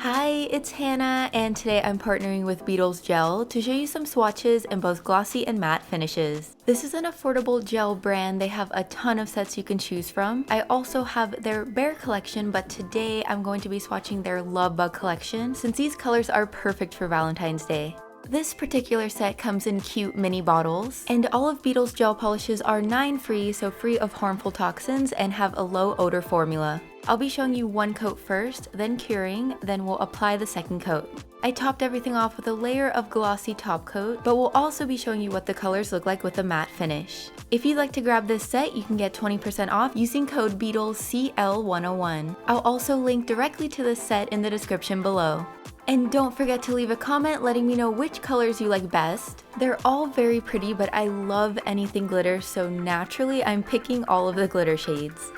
Hi, it's Hannah, and today I'm partnering with Beetles Gel to show you some swatches in both glossy and matte finishes. This is an affordable gel brand. They have a ton of sets you can choose from. I also have their Bear collection, but today I'm going to be swatching their Love Bug collection since these colors are perfect for Valentine's Day. This particular set comes in cute mini bottles, and all of Beetles gel polishes are 9-free, so free of harmful toxins, and have a low odor formula. I'll be showing you one coat first, then curing, then we'll apply the second coat. I topped everything off with a layer of glossy top coat, but we'll also be showing you what the colors look like with a matte finish. If you'd like to grab this set, you can get 20% off using code BEETLESCL101. I'll also link directly to this set in the description below. And don't forget to leave a comment letting me know which colors you like best. They're all very pretty, but I love anything glitter, so naturally I'm picking all of the glitter shades.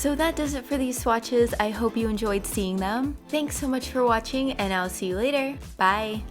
So that does it for these swatches. I hope you enjoyed seeing them. Thanks so much for watching, and I'll see you later. Bye!